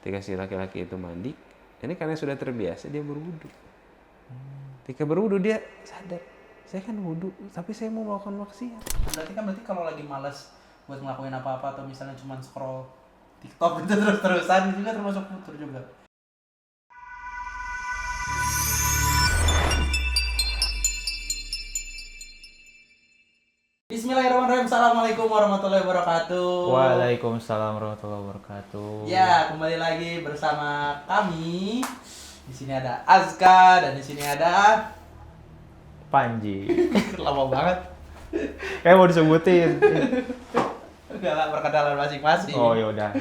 Ketika si laki-laki itu mandi, ini karena sudah terbiasa dia berwudu. Ketika berwudu dia sadar, saya kan wudu, tapi saya mau melakukan maksiat. Berarti kalau lagi malas buat ngelakuin apa-apa atau misalnya cuma scroll TikTok gitu terus-terusan itu juga termasuk futur juga. Bismillahirrahmanirrahim. Assalamualaikum warahmatullahi wabarakatuh. Waalaikumsalam warahmatullahi wabarakatuh. Ya, kembali lagi bersama kami. Di sini ada Azka dan di sini ada Panji. lama banget. Kayak mau disebutin. Enggak lah, perkenalan masing-masing. Oh yaudah.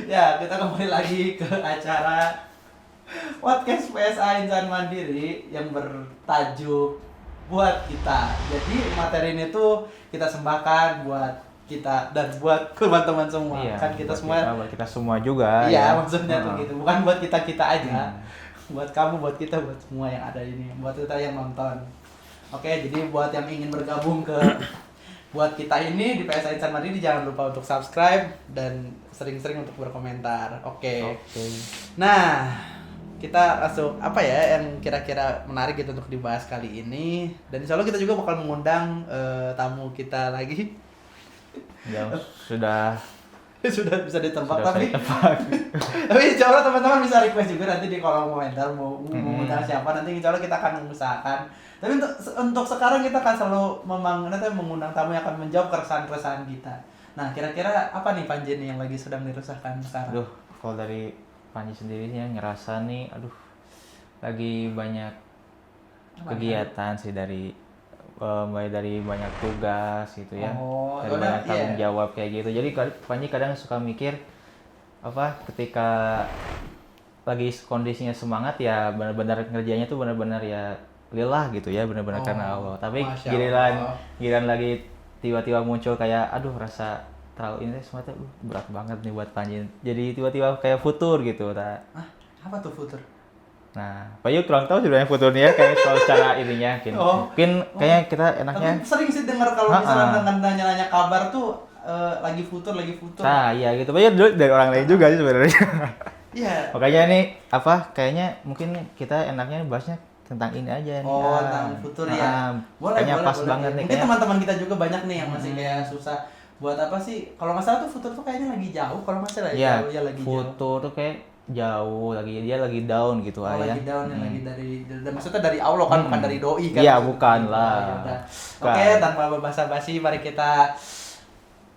Ya, kita kembali lagi ke acara podcast PSA Insan Mandiri yang bertajuk Buat Kita. Jadi materi ini tuh kita sembahkan buat kita dan buat teman-teman semua. Iya, Kan kita buat semua. buat kita semua juga. Iya, ya. maksudnya tuh gitu. Bukan buat kita aja. Buat kamu, buat kita, buat semua yang ada ini. Buat kita yang nonton. Oke, jadi buat yang ingin bergabung ke buat kita ini di PSA Insan Mandiri, jangan lupa untuk subscribe dan sering-sering untuk berkomentar. Oke. Nah, kita langsung apa ya yang kira-kira menarik gitu untuk dibahas kali ini. Dan insya Allah kita juga bakal mengundang tamu kita lagi. Ya, sudah Sudah bisa ditebak sudah tapi saya tebak. tapi insya Allah teman-teman bisa request juga nanti di kolom komentar mau mengundang siapa, nanti insya Allah kita akan mengusahakan. Tapi untuk sekarang kita akan selalu mengundang tamu yang akan menjawab keresahan-keresahan kita. Nah, kira-kira apa nih Panji nih yang lagi sedang diresahkan sekarang? Aduh, kalau dari Panji sendiri sih yang ngerasa nih, lagi banyak kegiatan sih mulai dari banyak tugas gitu ya, Oh, dari banyak tanggung jawab kayak gitu. Jadi Panji kadang suka mikir ketika lagi kondisinya semangat ya benar-benar ngerjainnya tuh benar-benar ya lillah gitu ya, benar-benar karena Allah. Tapi giliran lagi tiba-tiba muncul kayak rasa terlalu ini semua tuh berat banget nih buat Panji. Jadi tiba-tiba kayak futur gitu. Apa tuh futur? Nah, Pak Yu kurang tahu sebenarnya futurnya kayak soal cara ininya mungkin kayaknya kita enaknya. Tapi sering sih dengar kalau misalnya dengan nanya-nanya kabar tuh lagi futur. Nah, iya gitu. Pak Yu dulu dari orang lain juga sih sebenarnya. Iya. Makanya nih kayaknya mungkin kita enaknya bahasnya tentang ini aja nih. Oh, tentang futur ya. Boleh, kayaknya pas banget nih. Mungkin teman-teman kita juga banyak nih yang masih kayak susah buat apa sih? Kalau nggak salah tuh futur tuh kayaknya lagi jauh. Kalau nggak salah ya, jauh ya lagi futur tuh kayak jauh dia lagi down gitu lagi down lagi dari maksudnya dari Allah kan, bukan dari doi kan? Iya, bukan lah. Oke, tanpa basa-basi mari kita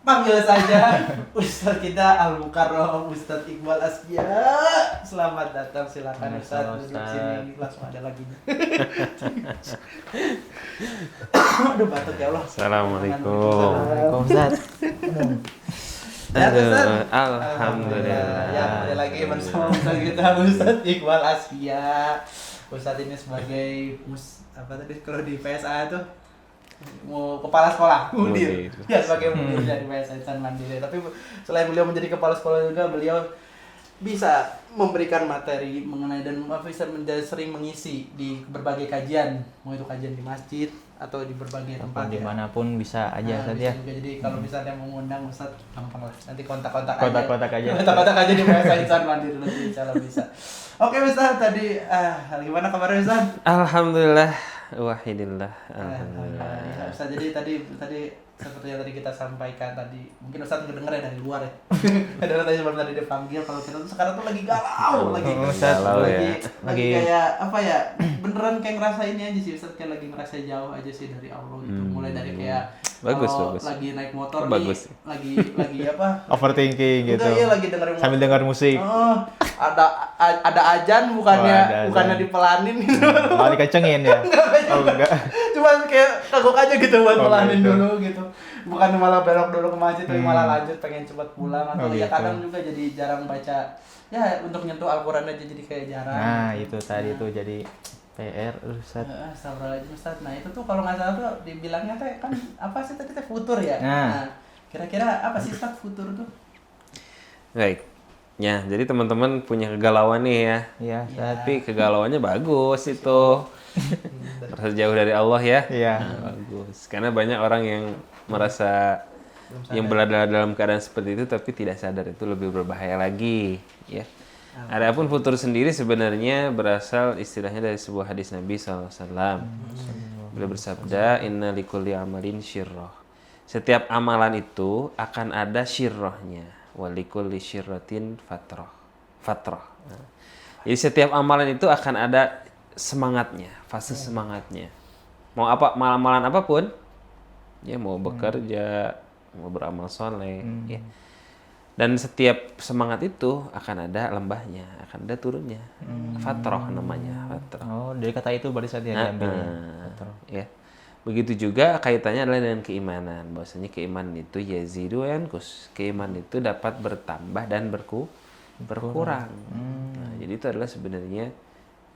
panggil saja Ustadz kita Al-Mukarram Ustadz Iqbal Askia. Selamat datang, silakan Ustadz, duduk sini, langsung ada lagi. Aduh, batuk ya Allah. Assalamualaikum. Ustadz. Aduh, alhamdulillah. Ya, kembali lagi bersama kita Ustadz Iqbal Askia. Ustadz ini sebagai apa tadi kalau di PSA itu mau kepala sekolah, mudir. Ya, sebagai mudir dari PSA Insan Mandiri. Tapi selain beliau menjadi kepala sekolah juga, beliau bisa memberikan materi mengenai dan bisa sering mengisi di berbagai kajian, mau itu kajian di masjid atau di berbagai tempat dimanapun bisa aja saja. Jadi kalau misalnya mau mengundang Ustadz, gampang lah. Nanti kontak-kontak aja. aja. Kontak-kontak aja di PSA Insan Mandiri nanti insyaallah bisa. Oke Ustadz, tadi gimana kabarnya Ustadz? Alhamdulillah, wahidillah. Alhamdulillah. Ya, Ustadz, jadi tadi seperti yang tadi kita sampaikan tadi, mungkin Ustadz ngedenger ya dari luar ya. Karena tadi sebelum tadi dipanggil, kalau kita tuh sekarang tuh lagi galau, lagi kayak apa ya, beneran kayak ngerasa ini aja sih Ustadz, kayak lagi ngerasa jauh aja sih dari Allah gitu. Mulai dari kayak bagus. lagi naik motor bagus. nih, lagi apa? Overthinking gitu. Enggak, iya lagi dengerin sambil dengar musik. Oh, ada ajan bukannya dipelanin gitu. Malah dikencengin ya. Enggak. Cuma kayak kagok aja gitu buat melanin gitu. dulu gitu. Bukan malah belok dulu ke masjid tapi malah lanjut pengen cepat pulang atau ya gitu. kadang juga jadi jarang baca. Ya untuk nyentuh Al-Qur'an aja jadi kayak jarang. Nah, itu tadi tuh jadi PR Ustaz. Astagfirullahaladzim Ustaz. Nah, itu tuh kalau nggak salah tuh dibilangnya teh kan apa sih tadi teh futur ya? Nah, kira-kira apa sih Ustaz futur tuh? Baik. Ya, jadi teman-teman punya kegalauan nih ya. Iya, Tapi kegalauannya bagus itu. Merasa jauh dari Allah ya. Iya. Nah, bagus. Karena banyak orang yang merasa yang berada dalam keadaan seperti itu tapi tidak sadar, itu lebih berbahaya lagi ya. Adapun futur sendiri sebenarnya berasal istilahnya dari sebuah hadis Nabi SAW. Beliau bersabda, Inna likulli amalin syirroh. Setiap amalan itu akan ada syirrohnya. Walikulli syirrotin fatroh. Nah, jadi setiap amalan itu akan ada semangatnya, fase semangatnya. Mau apa, amalan apapun, ya mau bekerja, mau beramal soleh, ya. Dan setiap semangat itu akan ada lembahnya, akan ada turunnya. Fatroh namanya, fatroh. Oh, dari kata itu berarti saja diambilnya. Ya. Begitu juga kaitannya adalah dengan keimanan. Bahwasanya keimanan itu yazidu wa yanqus. Keimanan itu dapat bertambah dan berkurang. Nah, jadi itu adalah sebenarnya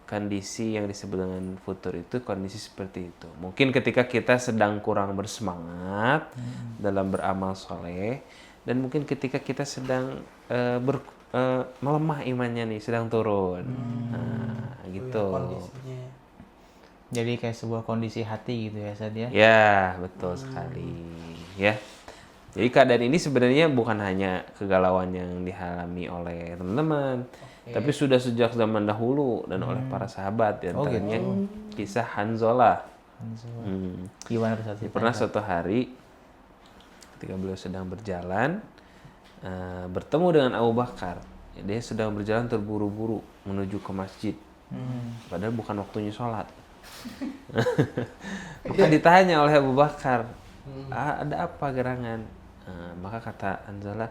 kondisi yang disebut dengan futur itu kondisi seperti itu. Mungkin ketika kita sedang kurang bersemangat dalam beramal soleh, dan mungkin ketika kita sedang melemah imannya nih, sedang turun. Nah, gitu. Jadi kayak sebuah kondisi hati gitu ya, Ustaz ya? Ya, betul sekali. Ya. Jadi keadaan ini sebenarnya bukan hanya kegalauan yang dialami oleh teman-teman, tapi sudah sejak zaman dahulu dan oleh para sahabat. Di antaranya kisah Hanzalah. Gimana Ustaz? Pernah suatu hari ketika beliau sedang berjalan, bertemu dengan Abu Bakar. Dia sedang berjalan terburu-buru menuju ke masjid. Padahal bukan waktunya sholat. Maka ditanya oleh Abu Bakar, ada apa gerangan? Maka kata Hanzalah,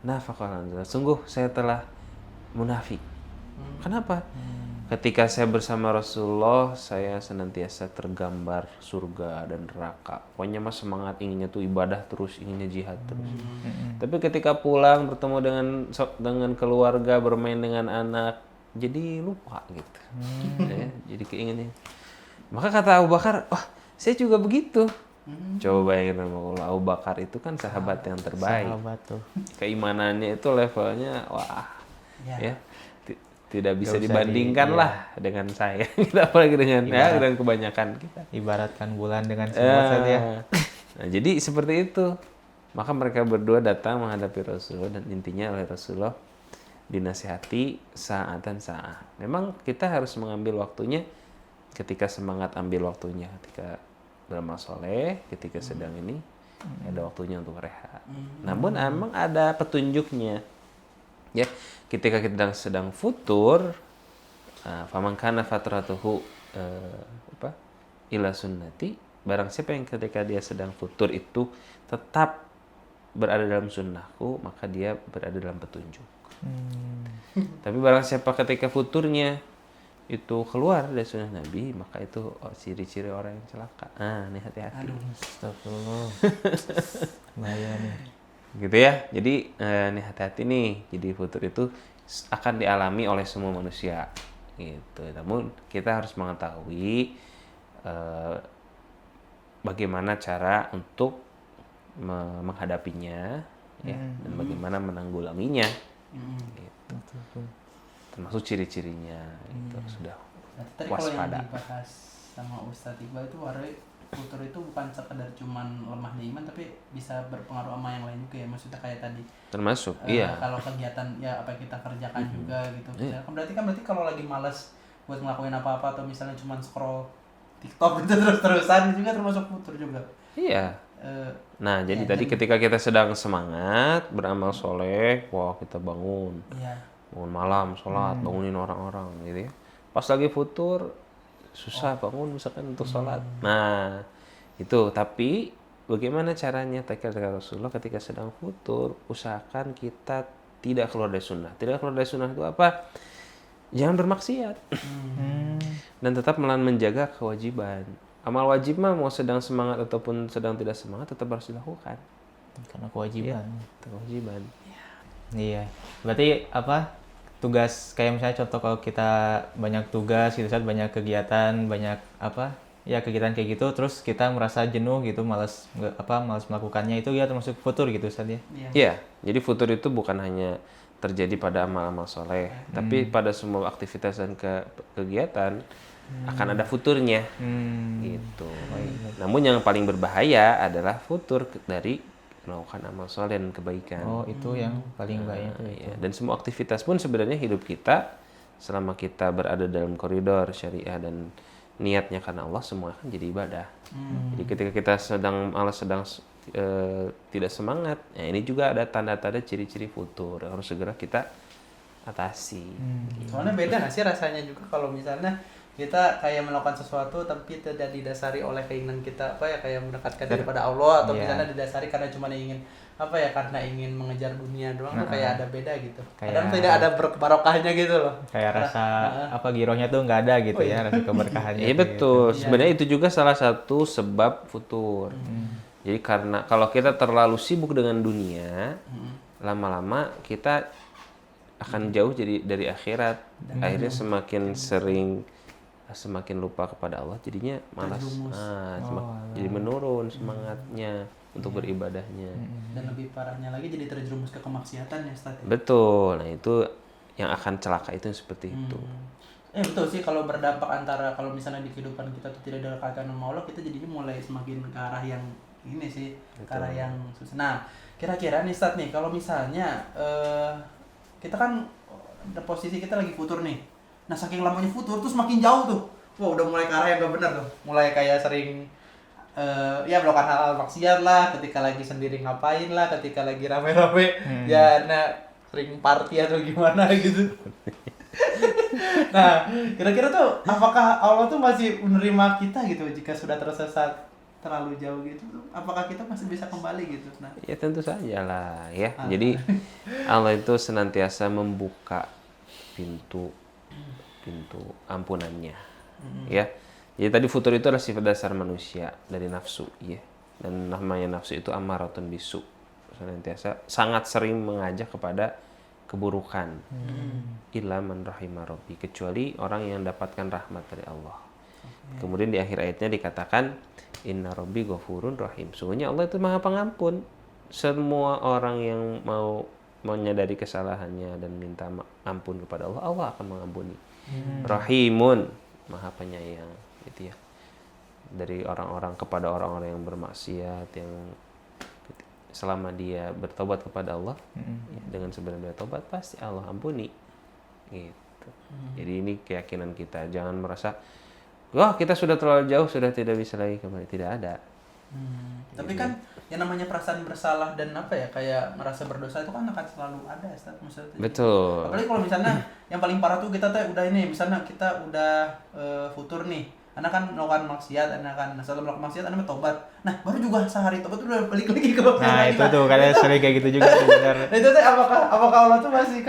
nafaqal Hanzalah, sungguh saya telah munafik. Kenapa? Ketika saya bersama Rasulullah, saya senantiasa tergambar surga dan neraka. Pokoknya mas semangat inginnya tuh ibadah terus, inginnya jihad terus. Tapi ketika pulang bertemu dengan keluarga, bermain dengan anak, jadi lupa gitu. Ya, jadi keinginan. Maka kata Abu Bakar, wah saya juga begitu. Coba bayangin sama Allah, Abu Bakar itu kan sahabat yang terbaik. Sahabat tuh. Keimanannya itu levelnya, wah, ya. Tidak bisa dibandingkan lah dengan saya. Kita apalagi dengan dengan kebanyakan kita. Ibaratkan bulan dengan semut ya. Nah, jadi seperti itu. Maka mereka berdua datang menghadapi Rasulullah dan intinya oleh Rasulullah dinasihati saat dan saat. Memang kita harus mengambil waktunya ketika semangat, ambil waktunya ketika beramal soleh, ketika sedang ini ada waktunya untuk rehat. Namun emang ada petunjuknya. Ya, ketika kita sedang futur, faman kana fatratuhu ila sunnati, barang siapa yang ketika dia sedang futur itu tetap berada dalam sunnahku, maka dia berada dalam petunjuk. Tapi barang siapa ketika futurnya itu keluar dari sunnah Nabi, maka itu ciri-ciri orang yang celaka. Ini hati-hati. Aduh, astagfirullah. Bahaya nih. Gitu ya. Jadi ini hati-hati nih. Jadi futur itu akan dialami oleh semua manusia. Gitu. Namun kita harus mengetahui bagaimana cara untuk menghadapinya, ya, dan bagaimana menanggulanginya. Gitu. Termasuk ciri-cirinya itu sudah tadi waspada. Kalau yang dibahas sama Ustadz Iqbal itu futur itu bukan sekedar cuman lemahnya iman, tapi bisa berpengaruh sama yang lain juga ya, maksudnya kayak tadi termasuk iya, kalau kegiatan ya apa yang kita kerjakan juga gitu. Berarti kalau lagi malas buat ngelakuin apa-apa atau misalnya cuman scroll TikTok gitu terus-terusan, itu juga termasuk futur juga. Iya. Nah, jadi tadi ketika kita sedang semangat beramal soleh, wah kita bangun malam, sholat, bangunin orang-orang gitu ya. Pas lagi futur, susah bangun misalkan untuk sholat. Nah, itu. Tapi bagaimana caranya kata Rasulullah ketika sedang futur, usahakan kita tidak keluar dari sunnah. Tidak keluar dari sunnah itu apa? Jangan bermaksiat. Dan tetap menjaga kewajiban. Amal wajib mah mau sedang semangat ataupun sedang tidak semangat tetap harus dilakukan. Karena kewajiban. Kewajiban. Iya. Berarti apa? Tugas kayak misalnya contoh kalau kita banyak tugas gitu, saat banyak kegiatan, banyak apa? Ya kegiatan kayak gitu, terus kita merasa jenuh gitu, malas melakukannya, itu ya termasuk futur gitu Ustaz ya. Iya. Jadi futur itu bukan hanya terjadi pada amal-amal soleh, tapi pada semua aktivitas dan kegiatan akan ada futurnya. Gitu. Namun yang paling berbahaya adalah futur dari melakukan amal soleh dan kebaikan. Oh, itu yang paling baik itu. Ya, dan semua aktivitas pun sebenarnya hidup kita selama kita berada dalam koridor syariah dan niatnya karena Allah, semua kan jadi ibadah. Jadi ketika kita sedang malas, sedang tidak semangat, ya ini juga ada tanda-tanda ciri-ciri futur yang harus segera kita atasi. Soalnya beda nggak sih rasanya juga kalau misalnya kita kayak melakukan sesuatu tapi tidak didasari oleh keinginan kita kayak mendekatkan diri pada Allah, atau misalnya didasari karena cuma ingin karena ingin mengejar dunia doang, tuh kayak ada beda gitu. Kadang tidak ada barokahnya gitu loh. Kayak rasa girohnya tuh nggak ada gitu ya, rasa keberkahannya. Iya betul. Sebenarnya itu juga salah satu sebab futur. Jadi karena kalau kita terlalu sibuk dengan dunia, lama-lama kita akan jauh dari akhirat. Akhirnya semakin lupa kepada Allah, jadinya malas. Jadi menurun semangatnya untuk beribadahnya. Dan lebih parahnya lagi jadi terjerumus ke kemaksiatan ya, Ustaz. Betul. Nah, itu yang akan celaka itu seperti itu. Betul sih, kalau berdampak antara kalau misalnya di kehidupan kita tuh tidak dekatkan sama Allah, kita jadinya mulai semakin ke arah yang ini sih, ke arah yang susah. Nah, kira-kira nih Ustaz nih, kalau misalnya kita kan posisi kita lagi futur nih. Nah, saking lamanya futur tuh semakin jauh tuh. Wah, udah mulai ke arah yang gak benar tuh. Mulai kayak sering melakukan hal-hal maksiat lah, ketika lagi sendiri ngapain lah, ketika lagi rame-rame sering party atau gimana gitu. Nah, kira-kira tuh apakah Allah tuh masih menerima kita gitu jika sudah tersesat terlalu jauh gitu? Apakah kita masih bisa kembali gitu? Nah, ya tentu saja lah ya. Jadi Allah itu senantiasa membuka pintu ampunannya, ya. Jadi tadi futur itu adalah sifat dasar manusia dari nafsu, ya. Dan namanya nafsu itu ammaratun bisu, senantiasa sangat sering mengajak kepada keburukan. Illa man rahima rabbi, kecuali orang yang dapatkan rahmat dari Allah. Kemudian di akhir ayatnya dikatakan inna rabbi ghafurun rahim, sungguhnya Allah itu maha pengampun. Semua orang yang mau menyadari kesalahannya dan minta ampun kepada Allah, Allah akan mengampuni. Rahimun, maha penyayang, gitu ya. Dari orang-orang kepada orang-orang yang bermaksiat, yang selama dia bertobat kepada Allah, ya, dengan sebenarnya tobat pasti Allah ampuni, gitu. Jadi ini keyakinan kita, jangan merasa wah kita sudah terlalu jauh, sudah tidak bisa lagi kembali, tidak ada. Tapi kan yang namanya perasaan bersalah dan kayak merasa berdosa itu kan akan selalu ada, Ustaz. Maksudnya. Betul. Apalagi kalau misalnya yang paling parah tuh kita udah ini, misalnya kita udah futur nih. Anak kan melakukan maksiat, setelah melakukan maksiat anak tobat. Nah, baru juga sehari tobat tuh udah balik lagi ke maksiat. Nah, itu tuh kadang sering kayak gitu juga tuh, benar. Nah, itu tuh apakah Allah tuh masih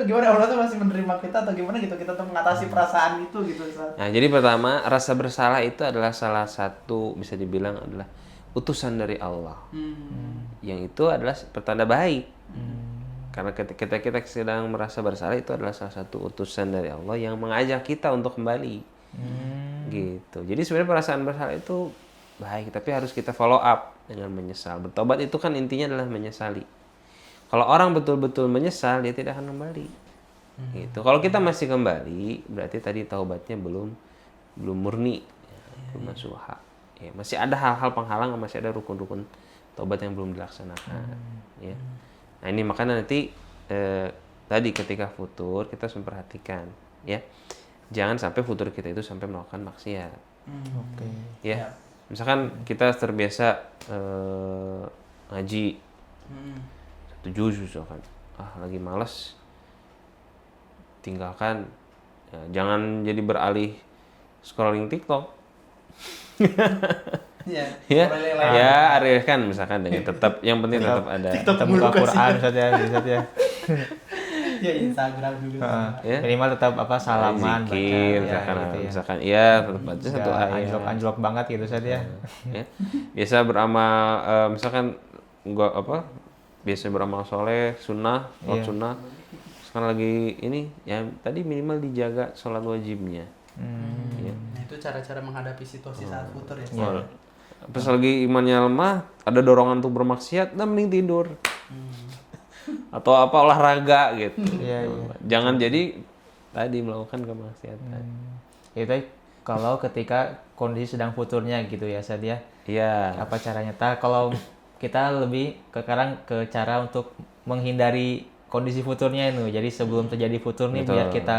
gimana, Allah tuh masih menerima kita atau gimana gitu, kita tuh mengatasi perasaan itu gitu, Ustaz. Nah, jadi pertama, rasa bersalah itu adalah salah satu, bisa dibilang adalah utusan dari Allah. Yang itu adalah pertanda baik. Karena ketika kita sedang merasa bersalah, itu adalah salah satu utusan dari Allah yang mengajak kita untuk kembali. Gitu. Jadi sebenarnya perasaan bersalah itu baik, tapi harus kita follow up dengan menyesal. Bertobat itu kan intinya adalah menyesali. Kalau orang betul-betul menyesal, dia tidak akan kembali. Gitu. Kalau kita masih kembali, berarti tadi taubatnya belum murni, belum nasuha. Ya, masih ada hal-hal penghalang, masih ada rukun-rukun taubat yang belum dilaksanakan. Ya. Nah ini makanya nanti tadi ketika futur kita harus memperhatikan, ya. Jangan sampai futur kita itu sampai melakukan maksiat. Ya. Misalkan kita terbiasa ngaji 1 juz misalkan. Lagi malas, tinggalkan. Ya, jangan jadi beralih scrolling TikTok. Ya, arahkan misalkan dengan tetap, yang penting tetap ada buka Quran saja ya. Ya, Instagram juga. Minimal tetap salaman, zikir, misalkan iya tetap baca satu ayat. Anjlok banget gitu saja. Ya. Biasa beramal, misalkan biasa beramal soleh, sunnah, sholat sunnah. Sekarang lagi ini, ya tadi minimal dijaga sholat wajibnya. Ya. Nah, itu cara-cara menghadapi situasi saat futur ya. Pas lagi imannya lemah, ada dorongan untuk bermaksiat, mending tidur. Atau olahraga gitu. Jangan jadi tadi melakukan kemaksiatan. Itu kalau ketika kondisi sedang futurnya gitu ya, Sad ya. Iya. Apa caranya? Kalau kita lebih sekarang ke cara untuk menghindari kondisi futurnya itu. Jadi sebelum terjadi futur nih, Betul. biar kita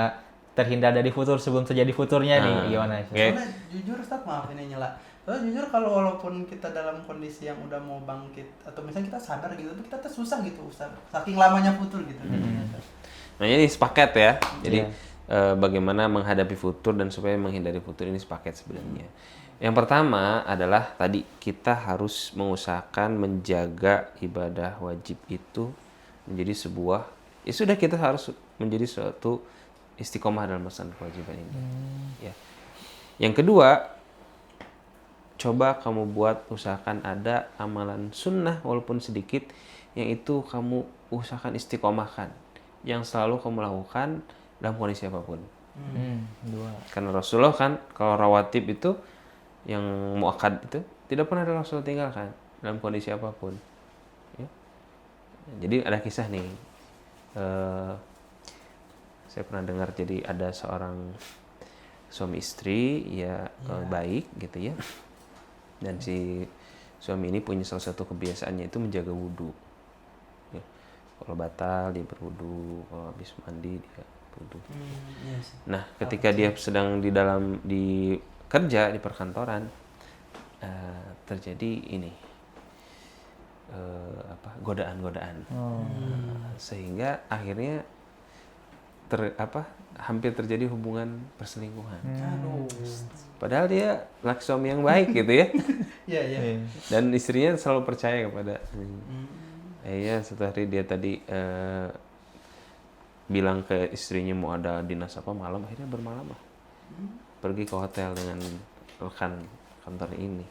terhindar dari futur sebelum terjadi futurnya nih, gimana? Oke. Soalnya jujur Ustaz, maaf ini nyela. Soalnya jujur kalau walaupun kita dalam kondisi yang udah mau bangkit atau misalnya kita sadar gitu, tapi kita tuh susah gitu Ustaz. Saking lamanya futur gitu. Nah ini sepaket ya. Jadi Iya. bagaimana menghadapi futur dan supaya menghindari futur ini sepaket sebenarnya. Yang pertama adalah tadi kita harus mengusahakan menjaga ibadah wajib itu menjadi sebuah, ya sudah kita harus menjadi suatu istiqomah dalam melaksanakan kewajiban ini. Ya. Yang kedua, coba kamu usahakan ada amalan sunnah walaupun sedikit yang itu kamu usahakan istiqomahkan, yang selalu kamu lakukan dalam kondisi apapun. Dua. Karena Rasulullah kan kalau rawatib itu yang muakkad itu tidak pernah ada Rasul tinggalkan dalam kondisi apapun. Ya. Jadi ada kisah nih, saya pernah dengar, jadi ada seorang suami istri ya baik gitu ya, dan si suami ini punya salah satu kebiasaannya itu menjaga wudhu. Ya. Kalau batal dia berwudhu, kalau habis mandi dia berwudhu. Nah, ketika dia sedang di kerja di perkantoran, terjadi ini godaan-godaan, sehingga akhirnya hampir terjadi hubungan perselingkuhan. Padahal dia laki suami yang baik gitu ya. Iya. Dan istrinya selalu percaya kepada. Iya, suatu hari dia tadi bilang ke istrinya mau ada dinas apa malam, akhirnya bermalam lah. Pergi ke hotel dengan rekan kantor ini.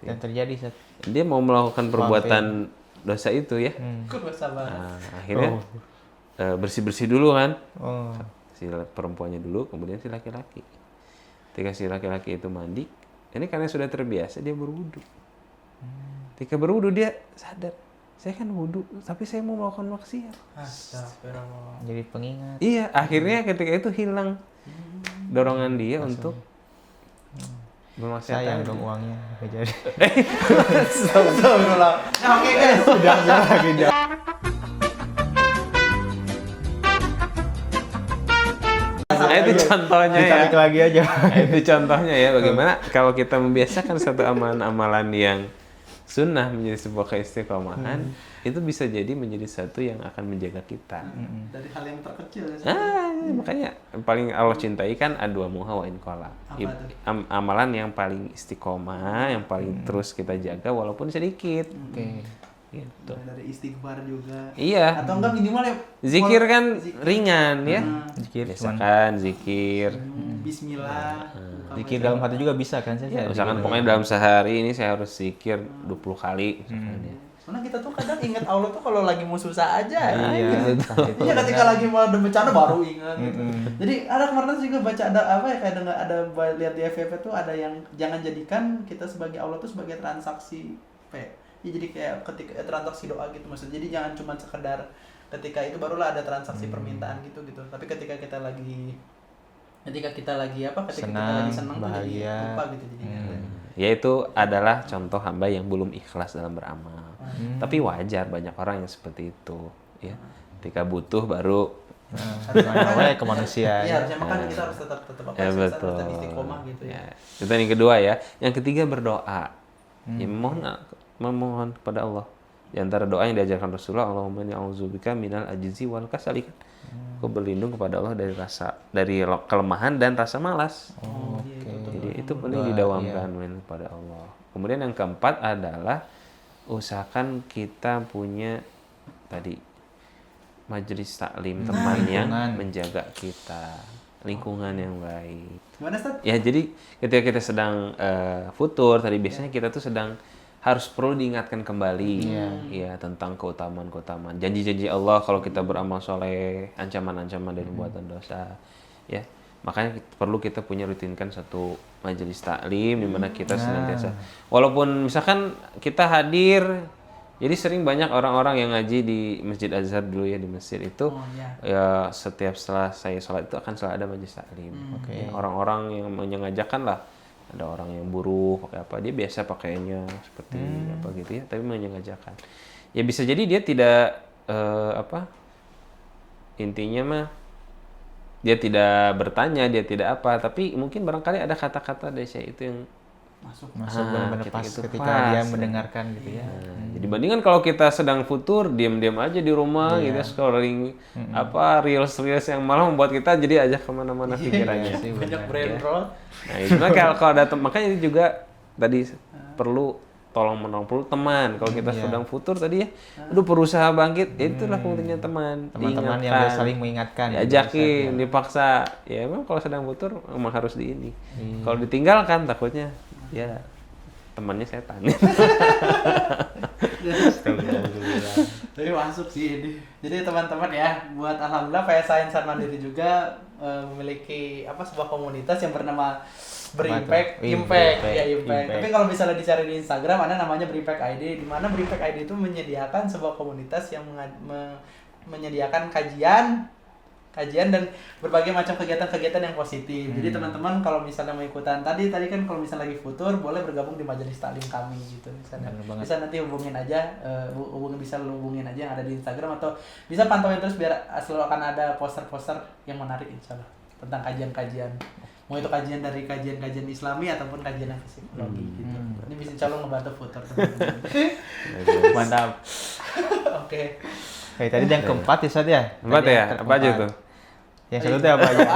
Yang terjadi saat Dia mau melakukan perbuatan dosa itu ya. Kok gak sabar. Nah, akhirnya bersih-bersih dulu kan. oh. Si perempuannya dulu, kemudian si laki-laki. Ketika si laki-laki itu mandi, ini karena sudah terbiasa dia berwudu. Ketika berwudu dia sadar, saya kan wudu, tapi saya mau melakukan maksiat. Astagfirullah. Jadi pengingat. Iya, akhirnya ketika itu hilang dorongan dia untuk bermaksiat. Sayang tadi. dong uangnya nggak jadi. Astagfirullah. Nah, oke guys. Nah, itu contohnya ya. Ditarik lagi aja. Nah, itu contohnya ya, bagaimana kalau kita membiasakan satu amalan-amalan yang sunnah menjadi sebuah keistiqomahan, itu bisa jadi menjadi satu yang akan menjaga kita. Dari hal yang terkecil ya. Makanya yang paling Allah cintai kan adwa muha wa in qala. Apa tuh? Amalan yang paling istiqomah, yang paling terus kita jaga walaupun sedikit. Oke. Gitu. Mulai dari istighfar juga. Iya. Atau enggak minimal ya Zikir kan zikir. ringan ya. Zikir cuman Biasakan zikir. Bismillah. zikir dalam hati juga bisa kan saya. Misalkan pokoknya dalam sehari ini saya harus zikir 20 kali misalkan ya. Karena kita tuh kadang ingat Allah tuh kalau lagi mau susah aja. Iya. Iya, ketika lagi mau ada bencana baru ingat gitu. Jadi ada kemarin juga baca ada apa ya, kayak ada lihat di FYP tuh ada yang jangan jadikan kita sebagai Allah tuh sebagai transaksi apa ya? Ya, jadi kayak ketika transaksi doa gitu maksudnya. Jadi jangan cuma sekedar ketika itu barulah ada transaksi permintaan gitu. Tapi ketika kita lagi apa? Ketika kita Senang, lagi senang tuh jadi bahagia. lupa gitu jadinya. Yaitu adalah contoh hamba yang belum ikhlas dalam beramal. Tapi wajar banyak orang yang seperti itu ya. Ketika butuh baru Namanya ke manusia. Iya, harusnya makan kita harus tetap apa ya harus betul. tetap istiqomah gitu ya. Itu yang kedua ya. Yang ketiga berdoa. Ya, memohon kepada Allah. Di antara doa yang diajarkan Rasulullah, Allahumma inni a'udzubika minal ajzi wal kasali. Aku berlindung kepada Allah dari kelemahan dan rasa malas. Jadi itu penting didawamkan kepada Allah. Kemudian yang keempat adalah usahakan kita punya tadi majelis taklim, teman yang menjaga kita, lingkungan yang baik. Gimana, Ustaz? Ya, jadi ketika kita sedang futur tadi biasanya kita tuh sedang harus perlu diingatkan kembali ya tentang keutamaan-keutamaan janji-janji Allah kalau kita beramal soleh, ancaman-ancaman dari perbuatan dosa ya. Makanya perlu kita punya rutinkan satu majelis taklim di mana kita senantiasa walaupun misalkan kita hadir. Jadi sering banyak orang-orang yang ngaji di Masjid Azhar dulu ya, di Mesir itu ya setiap setelah saya sholat itu akan selalu ada majelis taklim. Ya, orang-orang yang mengajarkan lah ada orang yang buruh pakai apa, dia biasa pakainya seperti apa gitu ya, tapi menyengajakan. Ya bisa jadi dia tidak intinya mah dia tidak bertanya, dia tidak apa, tapi mungkin barangkali ada kata-kata dari saya itu yang Masuk. benar-benar pas ketika pas, dia mendengarkan gitu ya. Jadi bandingkan kalau kita sedang futur, diam-diam aja di rumah, gitu scrolling reels yang malah membuat kita jadi ajak kemana-mana pikirannya. sih, Banyak benar. brain rot. Nah, itu kalau ada makanya itu juga tadi perlu tolong menolong, perlu teman. Kalau kita sedang futur tadi ya, udah berusaha bangkit, ya itulah pentingnya teman. Teman-teman yang Diingatkan, saling mengingatkan. diajakin, dipaksa. Ya emang kalau sedang futur emang harus di ini. Kalau ditinggalkan takutnya ya temannya setan. Tapi masuk sih ini. Jadi teman-teman ya, buat alhamdulillah PSA Insan Mandiri juga memiliki sebuah komunitas yang bernama Berimpact, Impact. Tapi kalau misalnya dicari di Instagram ada namanya Berimpact ID, di mana Berimpact ID itu menyediakan sebuah komunitas yang menyediakan kajian dan berbagai macam kegiatan-kegiatan yang positif. Jadi teman-teman kalau misalnya mau ikutan tadi kan kalau misalnya lagi futur boleh bergabung di majelis taklim kami gitu misalnya. Bisa nanti hubungin aja hubungin aja yang ada di Instagram, atau bisa pantauin terus biar selalu akan ada poster-poster yang menarik insyaallah tentang kajian-kajian. Mau itu kajian dari kajian Islami ataupun kajian yang psikologi gitu. Ini bisa insyaallah ngebantu futur teman-teman. Mantap. Oke. Kayak tadi yang keempat ya Ustaz ya? Keempat ya? Apa aja tuh? Yang satu tuh apa aja?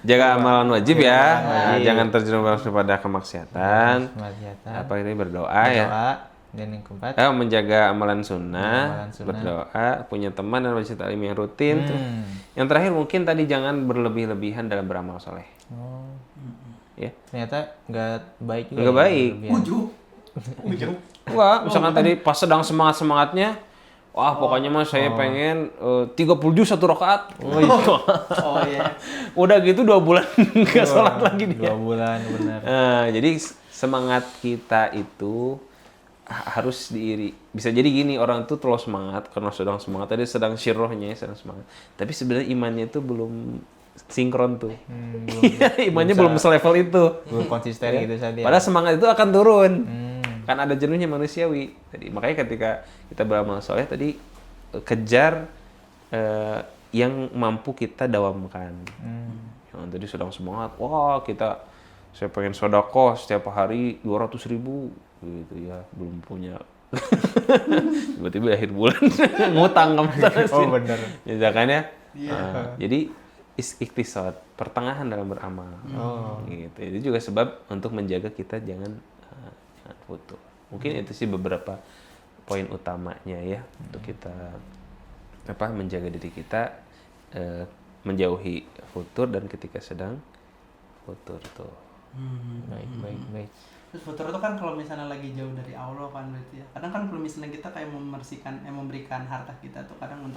Jaga amalan wajib ya. wajib. Jangan terjerumus kepada kemaksiatan. Apa ini berdoa ya? Dan yang keempat menjaga amalan sunnah, berdoa, punya teman dan majelis taklim yang rutin. Yang terakhir mungkin tadi jangan berlebih-lebihan dalam beramal soleh. Ya. Ternyata nggak baik juga. Nggak baik. Ujung. Wah, misalkan tadi pas sedang semangatnya, wah pokoknya mah saya pengen 30 juz 1 rakaat. Oh iya. Udah gitu 2 bulan nggak sholat lagi dia. 2 bulan benar. Jadi semangat kita itu harus diiri. Bisa jadi gini, orang itu terlalu semangat karena sedang semangat, tadi sedang syirrohnya sedang semangat. Tapi sebenarnya imannya itu belum sinkron tuh. Imannya belum selevel itu. Belum konsisten gitu saja. Padahal semangat itu akan turun. Kan ada jenuhnya manusiawi. Jadi makanya ketika kita beramal soleh tadi kejar yang mampu kita dawamkan. Yang tadi sedang semangat, wah saya pengen sedekah setiap hari 200.000 gitu ya, belum punya. Tiba-tiba akhir bulan ngutang kamu. Oh benar. Misalkannya, jadi ikhtisad, pertengahan dalam beramal. Gitu. Itu juga sebab untuk menjaga kita jangan futur. Mungkin itu sih beberapa poin utamanya ya untuk kita menjaga diri kita menjauhi futur dan ketika sedang futur tuh. Baik. Terus futur itu kan kalau misalnya lagi jauh dari Allah kan berarti ya. Kadang kan kalau misalnya kita kayak memberikan harta kita tuh kadang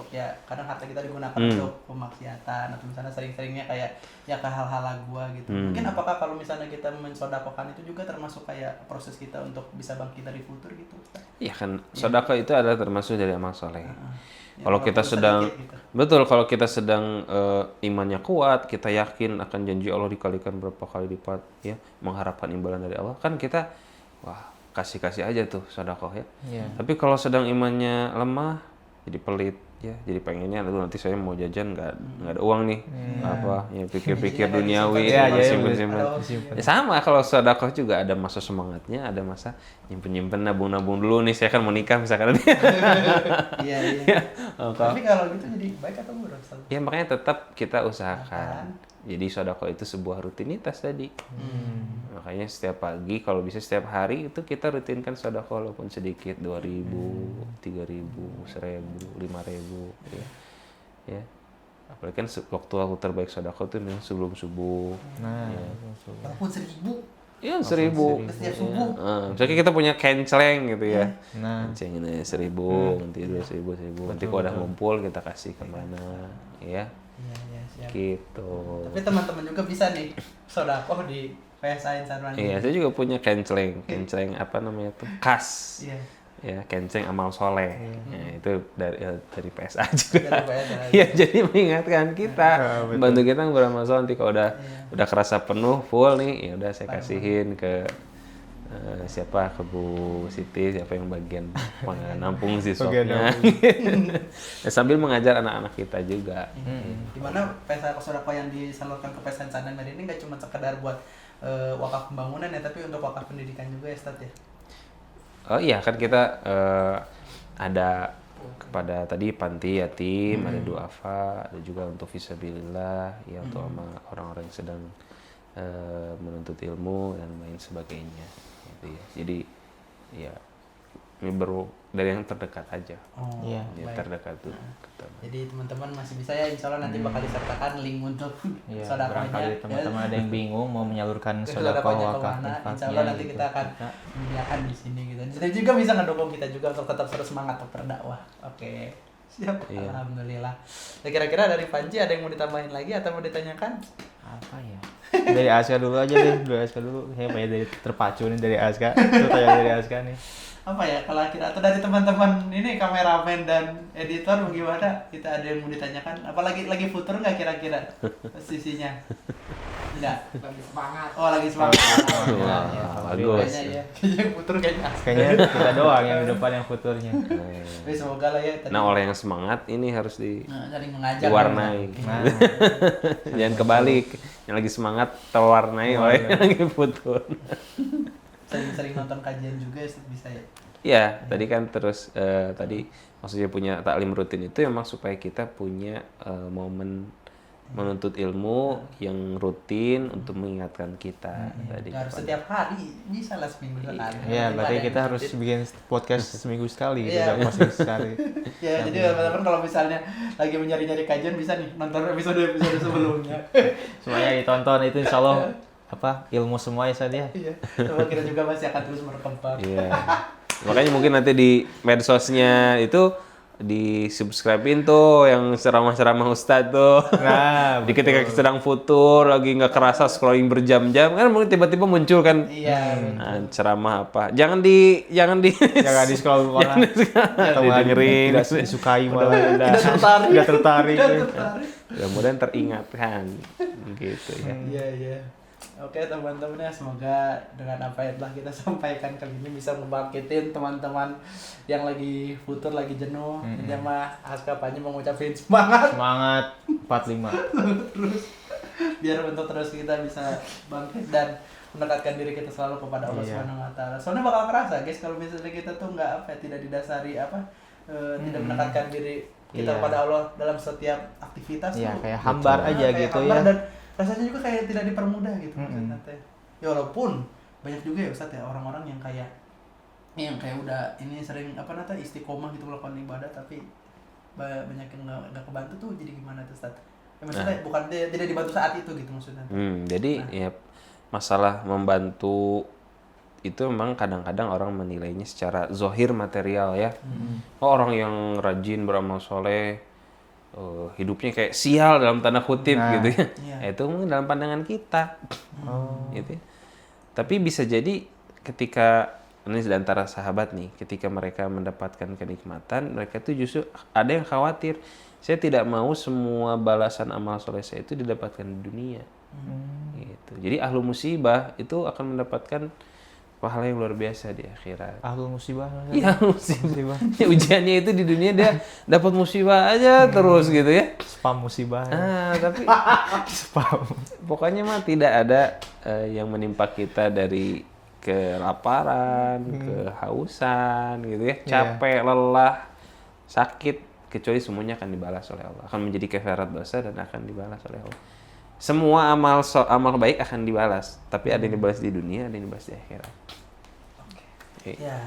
kadang harta kita digunakan untuk pemaksiatan atau misalnya sering-seringnya kayak ya ke hal-hal gua gitu. Mungkin apakah kalau misalnya kita mensodakokan itu juga termasuk kayak proses kita untuk bisa bangkit dari futur gitu? Iya kan, sedekah itu adalah termasuk dari amal soleh. Ya, kalau kita sedang gitu. Betul, kalau kita sedang imannya kuat, kita yakin akan janji Allah dikalikan berapa kali lipat ya, mengharapkan imbalan dari Allah, kan kita kasih aja tuh sedekah ya. Tapi kalau sedang imannya lemah, jadi pelit ya, jadi pengennya nanti saya mau jajan nggak ada uang nih, pikir-pikir duniawi, simpen. Ya sama, kalau sedekah juga ada masa semangatnya, ada masa nyimpen nabung dulu nih, saya kan mau nikah misalkan. Iya. Tapi kalau gitu jadi baik atau buruk? Ya makanya tetap kita usahakan. Jadi sedekah itu sebuah rutinitas tadi. Makanya setiap pagi kalau bisa setiap hari itu kita rutinkan sedekah walaupun sedikit, 2.000, 3.000, 1.000, 5.000 ya. Apalagi kan waktu terbaik sedekah itu memang sebelum subuh. Walaupun 1.000. Iya 1.000. Setiap subuh. Misalnya kita punya kenceleng gitu ya. Kenceng ini 1.000, nanti 2.000. Nanti kalau udah ngumpul kita kasih kemana ya. Iya. Gitu. Tapi teman-teman juga bisa nih sedekah di PSA Insan Mandiri. Iya, saya juga punya kenceleng apa namanya tuh? Kas. Iya. ya kenceng amal soleh. Ya, itu dari PSA juga. Dari PSA. Ya jadi mengingatkan kita, bantu kita beramal soleh. Nanti kalau udah kerasa penuh full nih, ya udah saya kasihin ke siapa, ke Bu Siti, siapa yang bagian nampung siswanya. Ya, sambil mengajar anak-anak kita juga. Dimana PSA sodako yang disalurkan ke PSA Insan dan Mary ini nggak cuma sekedar buat wakaf pembangunan ya, tapi untuk wakaf pendidikan juga ya Ustadz ya. Oh iya, kan kita ada kepada tadi panti yatim, ada duafa, ada juga untuk fisabilillah, ya untuk sama orang-orang yang sedang menuntut ilmu dan lain sebagainya. Gitu ya. Jadi ya ini baru dari yang terdekat aja. Iya. Yang terdekat tuh. Jadi teman-teman masih bisa ya, insya Allah nanti bakal disertakan link untuk sodakonya. Barangkali teman-teman ada yang bingung mau menyalurkan sodako Sodakonya wakaf kemana, infaknya, insya Allah nanti gitu. kita akan menyediakan di sini gitu. Dan juga bisa ngedukung kita juga untuk tetap terus semangat untuk berdakwah. Oke, siap. Alhamdulillah. Nah, kira-kira dari Panji ada yang mau ditambahin lagi atau mau ditanyakan? Apa ya? Dari Aska dulu aja deh, dari Aska dulu. Saya pengen dari terpacu nih dari Aska. Itu tanya dari Aska nih. Apa ya, kalau kira atau dari teman-teman ini kameramen dan editor bagaimana, kita ada yang mau ditanyakan, apalagi lagi futur nggak kira-kira posisinya? Enggak, lagi semangat. oh lagi semangat. Bagus. Kayaknya ya, kayaknya futur kayaknya. Kayaknya kita doang yang di depan yang futurnya. Tapi semoga lah ya. Nah, oleh yang semangat ini harus saling mengajar. diwarnai. Nah, Jangan kebalik. Yang lagi semangat terwarnai oleh yang lagi futur. Sering-sering nonton kajian juga bisa ya. Iya, tadi kan terus tadi maksudnya punya taklim rutin itu memang supaya kita punya momen menuntut ilmu yang rutin untuk mengingatkan kita tadi. Harus setiap hari, bisa lah seminggu sekali. iya, berarti Ada kita yang harus rutin. bikin podcast seminggu sekali gitu, Iya. pasti sekali. Ya, jadi teman-teman kalau misalnya lagi mencari-nyari kajian bisa nih nonton episode sebelumnya. Semuanya ditonton itu insya Allah ilmu semua ya Sad ya. Iya, coba kita juga masih akan terus berkembang. Iya. Makanya mungkin nanti di medsosnya itu di-subscribe-in tuh yang ceramah-ceramah Ustadz tuh. Nah, Di ketika sedang futur lagi nggak kerasa scrolling berjam-jam kan mungkin tiba-tiba muncul kan Iya. nah, ceramah apa. Jangan di jangan di scroll malah atau malah dengerin. tidak disukai malah tertarik. tidak tertarik. Mudah-mudahan teringatkan gitu ya. Iya, iya. Oke teman-teman ya, semoga dengan apa yang telah kita sampaikan kali ini bisa membangkitin teman-teman yang lagi futur, lagi jenuh. Jadi mah Aska Panji mau ngucapin semangat Semangat 45. terus biar untuk terus kita bisa bangkit dan mendekatkan diri kita selalu kepada Allah Iya. Subhanahu wa taala. Soalnya bakal kerasa guys kalau misalnya kita tuh nggak tidak didasari tidak mendekatkan diri kita Iya. kepada Allah dalam setiap aktivitas Iya, tuh. kayak hambar aja Kayak gitu hambar ya. dan rasanya juga kayak tidak dipermudah gitu maksudnya teh. Ya walaupun banyak juga ya Ustadz ya orang-orang yang kayak udah ini sering istiqomah gitu melakukan ibadah tapi banyak yang nggak kebantu tuh, jadi gimana tuh Ustadz? Ya, maksudnya bukan tidak dibantu saat itu gitu maksudnya. Jadi ya masalah membantu itu memang kadang-kadang orang menilainya secara zohir material ya. Oh, orang yang rajin beramal soleh hidupnya kayak sial dalam tanda kutip gitu ya. Iya. Itu mungkin dalam pandangan kita. Gitu ya. Tapi bisa jadi ketika ini di antara sahabat nih, ketika mereka mendapatkan kenikmatan, mereka tuh justru ada yang khawatir. Saya tidak mau semua balasan amal soleh saya itu didapatkan di dunia. Gitu. Jadi ahlu musibah itu akan mendapatkan pahala yang luar biasa di akhirat. Ahlul musibah. Iya, musibah. Ya, ujiannya itu di dunia dia dapat musibah aja terus gitu ya. Spam musibah. Tapi Spam. pokoknya mah tidak ada yang menimpa kita dari kelaparan, kehausan gitu ya, capek, lelah, sakit, kecuali semuanya akan dibalas oleh Allah. Akan menjadi kafarat dosa dan akan dibalas oleh Allah. Semua amal baik akan dibalas, tapi ada yang dibalas di dunia, ada yang dibalas di akhirat. Ya,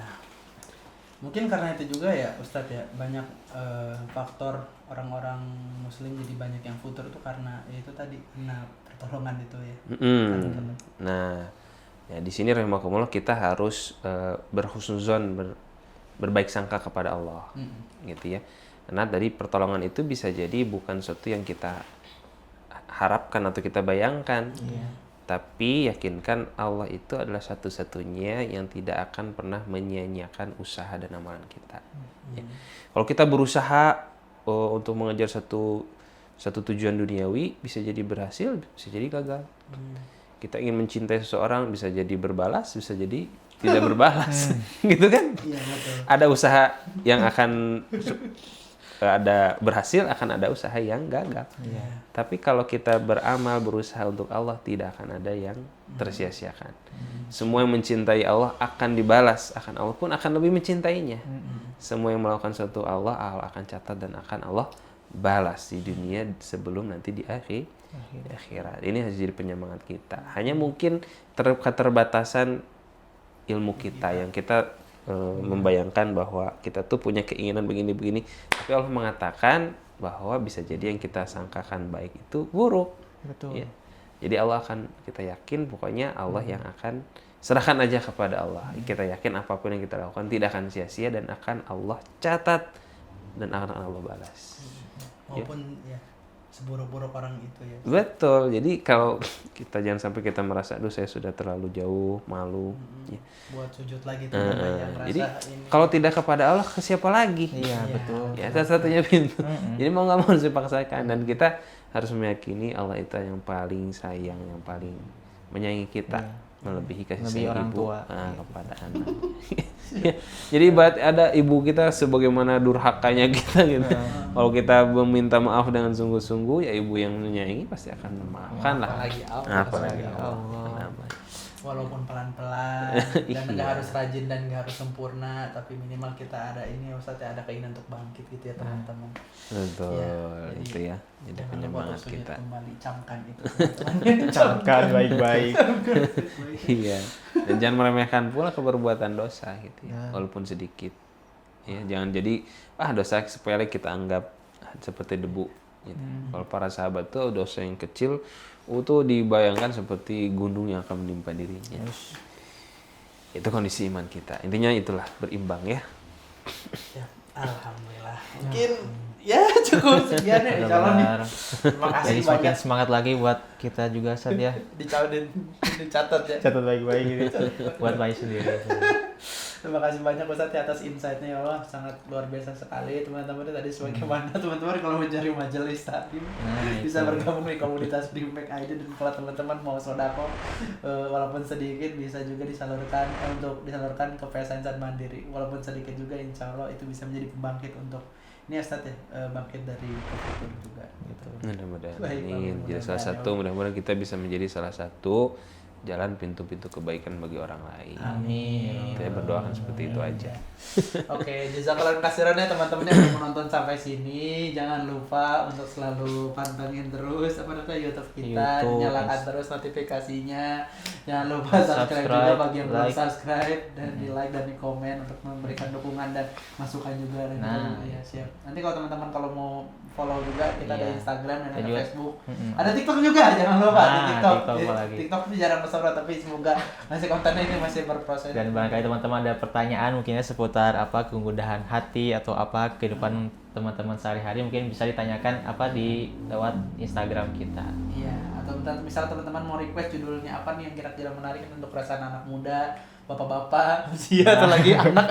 mungkin karena itu juga ya Ustadz ya, banyak faktor orang-orang muslim jadi banyak yang futur tuh karena ya itu tadi, pertolongan itu ya. Nah, ya di sini rahimakumullah kita harus berhusnuzon, berbaik sangka kepada Allah, gitu ya. Karena dari pertolongan itu bisa jadi bukan sesuatu yang kita harapkan atau kita bayangkan. Tapi yakinkan Allah itu adalah satu-satunya yang tidak akan pernah menyia-nyiakan usaha dan amalan kita. Ya. Kalau kita berusaha untuk mengejar satu tujuan duniawi, bisa jadi berhasil, bisa jadi gagal. Kita ingin mencintai seseorang, bisa jadi berbalas, bisa jadi tidak berbalas. Gitu kan? Iya, betul. Ada usaha yang akan ada berhasil, akan ada usaha yang gagal. Tapi kalau kita beramal, berusaha untuk Allah, tidak akan ada yang tersia-siakan. Semua yang mencintai Allah akan dibalas, Allah pun akan lebih mencintainya. Semua yang melakukan sesuatu Allah akan catat dan akan Allah balas di dunia sebelum nanti di akhirat. Ini harus jadi penyemangat kita. Hanya mungkin keterbatasan ilmu kita yang kita membayangkan bahwa kita tuh punya keinginan begini-begini, tapi Allah mengatakan bahwa bisa jadi yang kita sangkakan baik itu buruk. Betul. Ya. Jadi Allah akan, kita yakin pokoknya Allah yang akan, serahkan aja kepada Allah. Kita yakin apapun yang kita lakukan tidak akan sia-sia dan akan Allah catat dan akan Allah balas. Maupun ya seburuk-buruk orang itu ya. Betul. Jadi kalau kita jangan sampai kita merasa, aduh saya sudah terlalu jauh, malu. Ya. Buat sujud lagi tuh yang rasa Jadi ini. kalau tidak kepada Allah, ke siapa lagi? Iya, betul. Ya, satu-satunya pintu. Jadi mau nggak mau harus dipaksakan, dan kita harus meyakini Allah itu yang paling sayang, yang paling menyayangi kita, melebihi kasih Lebih sayang orang ibu tua. kepada anak. Ya, jadi ibarat ada ibu kita sebagaimana durhakanya kita gitu. Kalau kita meminta maaf dengan sungguh-sungguh, ya ibu yang menyayangi pasti akan memaafkan lah. Apalagi Allah. Apalagi Allah. Allah. Walaupun pelan-pelan dan nggak harus rajin dan nggak harus sempurna, tapi minimal kita ada ini Ustaz ya, ada keinginan untuk bangkit gitu ya teman-teman. Betul, Ya, itu ya. Jadi jangan lupa penyemangat untuk sujud kita. kembali, camkan itu teman-teman. Camkan baik-baik. Iya. Dan jangan meremehkan pula keperbuatan dosa gitu ya, walaupun sedikit. Ya, jangan jadi dosa sepele kita anggap seperti debu gitu. Kalau para sahabat tuh dosa yang kecil itu dibayangkan seperti gunung yang akan menimpa dirinya. Itu kondisi iman kita. Intinya itulah, berimbang ya. Ya, alhamdulillah. Mungkin ya cukup sekian ya insyaallah nih. Terima kasih Jadi banyak. semakin semangat lagi buat kita juga Sat ya. Dicatat ya. Catat baik-baik gitu. Buat bayi sendiri. Terima kasih banyak Ustaz ya atas insight-nya, ya Allah, sangat luar biasa sekali teman-teman. Tadi sebagaimana teman-teman kalau mencari majelis taklim bisa bergabung di komunitas Dreamback ID, dan kalau teman-teman mau sodako walaupun sedikit bisa juga disalurkan untuk disalurkan ke PSA Insan Mandiri, walaupun sedikit juga insya Allah itu bisa menjadi pembangkit untuk ini ya Ustaz ya, bangkit dari COVID juga gitu. Mudah-mudahan Baik, amin. Jadi salah satu, mudah-mudahan kita bisa menjadi salah satu jalan pintu-pintu kebaikan bagi orang lain. Amin. Saya berdoakan seperti itu aja. Oke, jazakallahu khairan ya teman-teman yang udah menonton sampai sini. Jangan lupa untuk selalu pantengin terus YouTube kita, nyalakan terus notifikasinya. Jangan lupa subscribe juga bagi yang belum subscribe, dan di like dan di komen untuk memberikan dukungan dan masukan juga. Ya, siap. Nanti kalau teman-teman kalau mau follow juga, kita ada Instagram dan ada Facebook. Ada TikTok juga, jangan lupa di TikTok. TikTok itu jarang bersuara, tapi semoga masih kontennya ini masih berproses. Dan barangkali teman-teman ada pertanyaan mungkinnya seputar apa kegundahan hati atau apa kehidupan teman-teman sehari-hari, mungkin bisa ditanyakan di lewat Instagram kita. Iya, atau misal teman-teman mau request judulnya apa nih yang kira-kira menarik untuk perasaan anak muda, bapak-bapak, usia atau lagi anak,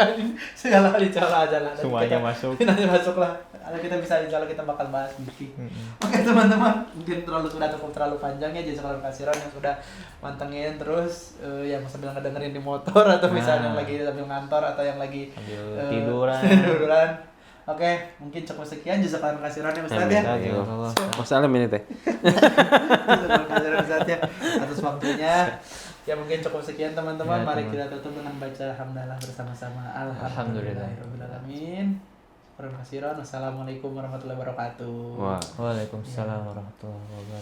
segala hal insya-Allah aja lah. Semuanya masuk. Nanti masuk lah. Kalau kita bisa insya Allah kita bakal bahas mimpi. Oke teman-teman, mungkin sudah cukup terlalu panjang ya, jazakallahu khairan yang sudah mantengin terus, yang sambil ngedengerin di motor atau misalnya yang lagi sambil ngantor atau yang lagi tiduran. Oke, mungkin cukup sekian, jazakallahu khairan ya Ustaz ya. Wassalam ini teh. Jazakallahu khairan Ustaz ya atas waktunya. Ya mungkin cukup sekian teman-teman. Mari kita tutup dengan baca hamdalah bersama-sama. Alhamdulillahirabbil alamin. Assalamualaikum warahmatullahi wabarakatuh. Waalaikumsalam warahmatullahi wabarakatuh.